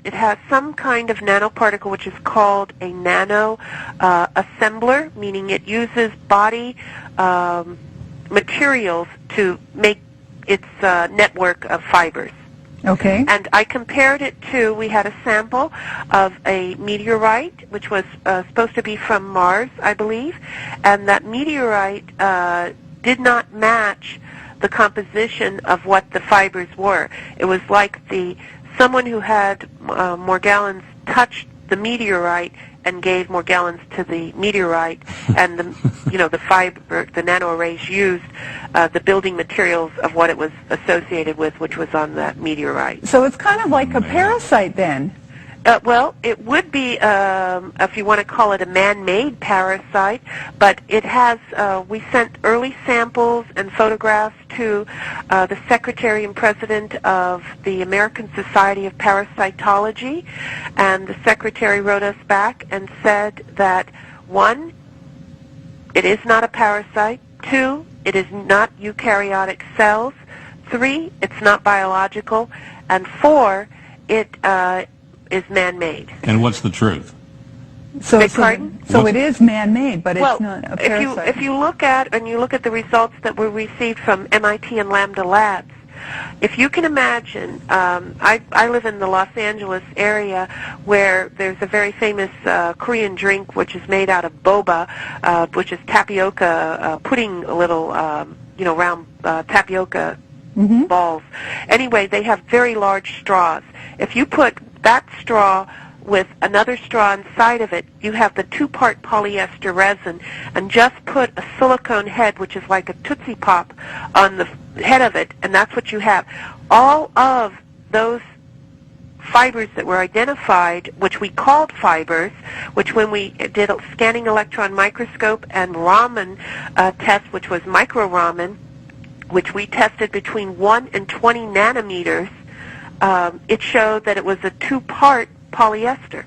it has some kind of nanoparticle which is called a nano assembler, meaning it uses body materials to make its network of fibers. Okay. And I compared it to, we had a sample of a meteorite, which was supposed to be from Mars, I believe, and that meteorite did not match the composition of what the fibers were. It was like someone who had Morgellons touched the meteorite and gave Morgellons to the meteorite, and the fiber, the nanoarrays used the building materials of what it was associated with, which was on that meteorite. So it's kind of like a parasite then. Well, it would be, if you want to call it a man-made parasite, but it has, we sent early samples and photographs to the Secretary and President of the American Society of Parasitology, and the Secretary wrote us back and said that, 1, it is not a parasite, 2, it is not eukaryotic cells, 3, it's not biological, and 4, it is man-made. And what's the truth? So it is man-made, but it's not a parasite. If you look at the results that were received from MIT and Lambda Labs, if you can imagine, I live in the Los Angeles area where there's a very famous Korean drink which is made out of boba, which is tapioca pudding, little round tapioca balls. Anyway, they have very large straws. If you put that straw with another straw inside of it, you have the 2-part polyester resin, and just put a silicone head, which is like a Tootsie Pop, on the head of it, and that's what you have. All of those fibers that were identified, which we called fibers, which when we did a scanning electron microscope and Raman test, which was micro Raman, which we tested between 1 and 20 nanometers, it showed that it was a 2-part polyester.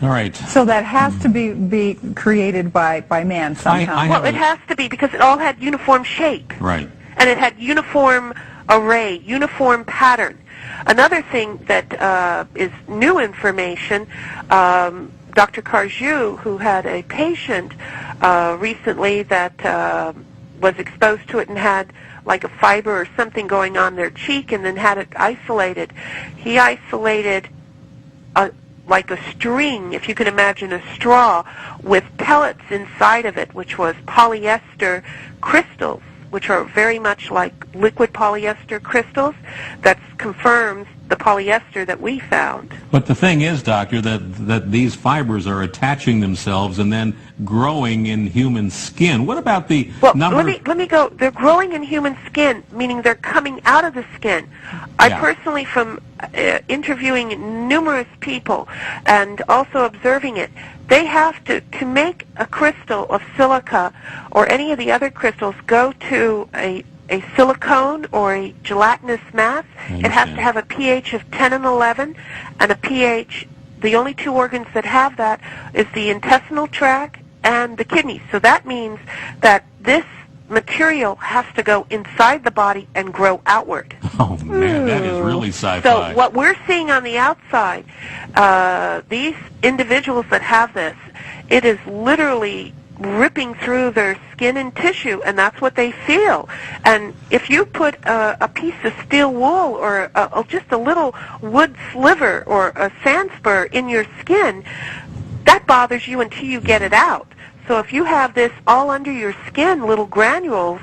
All right. So that has to be created by man somehow. Well, it has to be, because it all had uniform shape. Right. And it had uniform array, uniform pattern. Another thing that is new information, Dr. Carjou, who had a patient recently that was exposed to it and had like a fiber or something going on their cheek and then had it isolated. He isolated like a string, if you can imagine a straw, with pellets inside of it, which was polyester crystals, which are very much like liquid polyester crystals. That confirms the polyester that we found. But the thing is, Doctor, that these fibers are attaching themselves and then growing in human skin. What about the number? Let me go. They're growing in human skin, meaning they're coming out of the skin. I personally, from interviewing numerous people and also observing it, they have to make a crystal of silica or any of the other crystals go to a silicone or a gelatinous mass. It has to have a pH of 10 and 11, and a pH, the only 2 organs that have that is the intestinal tract and the kidneys. So that means that this material has to go inside the body and grow outward. Oh, man, that is really sci-fi. So what we're seeing on the outside, these individuals that have this, it is literally ripping through their skin and tissue, and that's what they feel. And if you put a piece of steel wool or just a little wood sliver or a sand spur in your skin, that bothers you until you get it out. So if you have this all under your skin, little granules,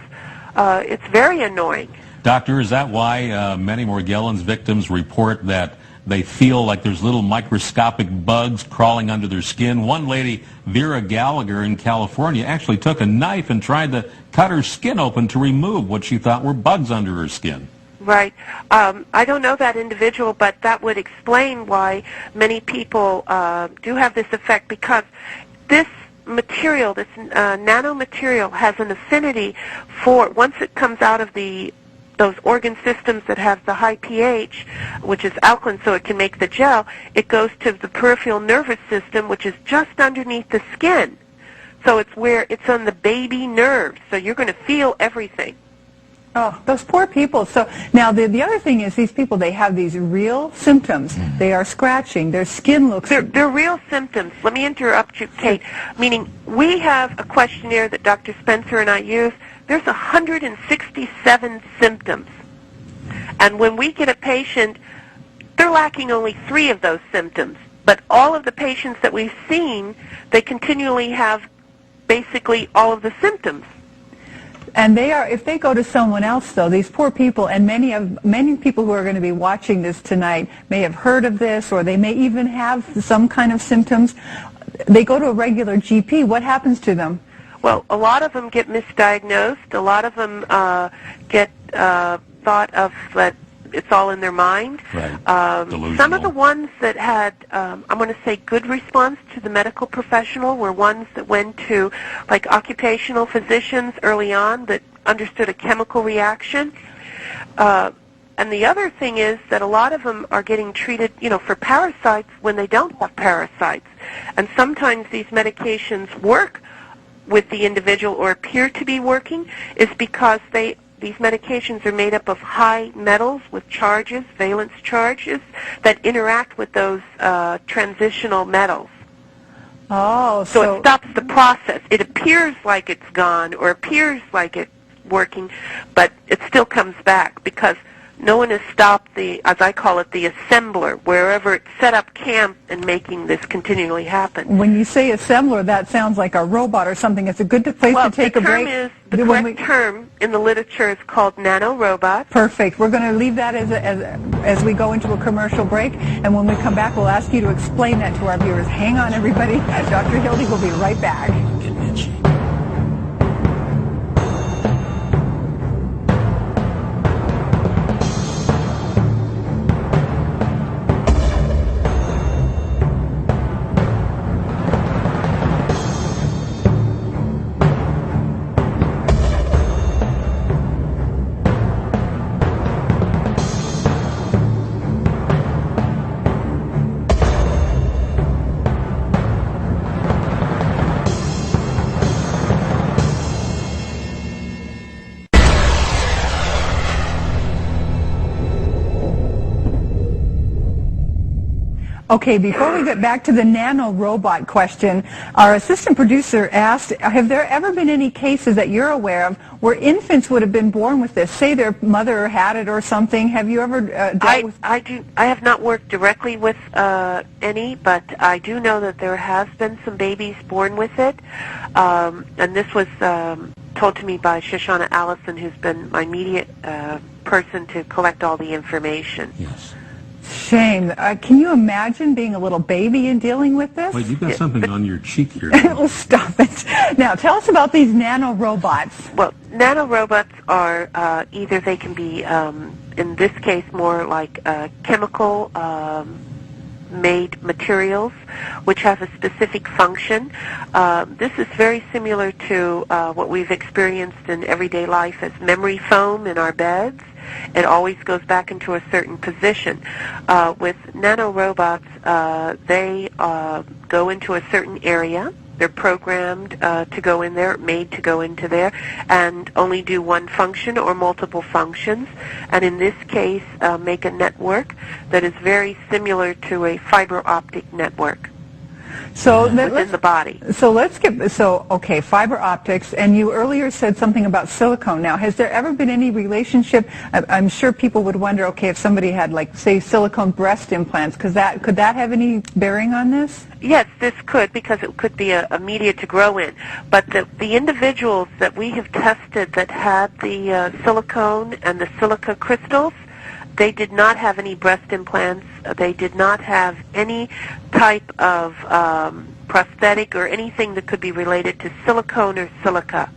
it's very annoying. Doctor, is that why many Morgellons victims report that they feel like there's little microscopic bugs crawling under their skin? One lady, Vera Gallagher in California, actually took a knife and tried to cut her skin open to remove what she thought were bugs under her skin. Right. I don't know that individual, but that would explain why many people do have this effect, because this material, this nanomaterial, has an affinity for, once it comes out of those organ systems that have the high pH, which is alkaline, so it can make the gel, it goes to the peripheral nervous system, which is just underneath the skin. So it's on the baby nerves, so you're going to feel everything. Oh, those poor people. So now the other thing is these people, they have these real symptoms. They are scratching. Their skin looks... They're real symptoms. Let me interrupt you, Kate. Meaning we have a questionnaire that Dr. Spencer and I use. There's 167 symptoms. And when we get a patient, they're lacking only 3 of those symptoms. But all of the patients that we've seen, they continually have basically all of the symptoms. And they are, if they go to someone else, though, these poor people, and many people who are going to be watching this tonight may have heard of this, or they may even have some kind of symptoms. They go to a regular GP. What happens to them? Well, a lot of them get misdiagnosed. A lot of them get thought of that it's all in their mind. Right. Some of the ones that had, I'm going to say, good response to the medical professional were ones that went to, like, occupational physicians early on that understood a chemical reaction. And the other thing is that a lot of them are getting treated, for parasites when they don't have parasites. And sometimes these medications work with the individual or appear to be working is because these medications are made up of high metals with charges, valence charges, that interact with those transitional metals. Oh, so it stops the process. It appears like it's gone or appears like it's working, but it still comes back because no one has stopped the, as I call it, the assembler, wherever it set up camp and making this continually happen. When you say assembler, that sounds like a robot or something. It's a good place to take a break. The correct term in the literature is called nano-robots. Perfect. We're going to leave that as we go into a commercial break, and when we come back, we'll ask you to explain that to our viewers. Hang on, everybody. Dr. Hildy will be right back. Okay, before we get back to the nano-robot question, our assistant producer asked, have there ever been any cases that you're aware of where infants would have been born with this? Say their mother had it or something. Have you ever dealt with... I have not worked directly with any, but I do know that there has been some babies born with it. And this was told to me by Shoshana Allison, who's been my immediate person to collect all the information. Yes. Shame. Can you imagine being a little baby and dealing with this? Wait, you've got something on your cheek here. Oh, stop it. Now, tell us about these nano-robots. Well, nano-robots are either they can be, in this case, more like chemical made materials which have a specific function. This is very similar to what we've experienced in everyday life as memory foam in our beds. It always goes back into a certain position. With nano-robots, they go into a certain area. They're programmed to go in there, made to go into there, and only do one function or multiple functions. And in this case, make a network that is very similar to a fiber optic network. So within the body. So okay, fiber optics, and you earlier said something about silicone. Now, has there ever been any relationship? I'm sure people would wonder, okay, if somebody had, like, say, silicone breast implants, could that have any bearing on this? Yes, this could, because it could be a media to grow in. But the individuals that we have tested that had the silicone and the silica crystals, they did not have any breast implants. They did not have any type of prosthetic or anything that could be related to silicone or silica.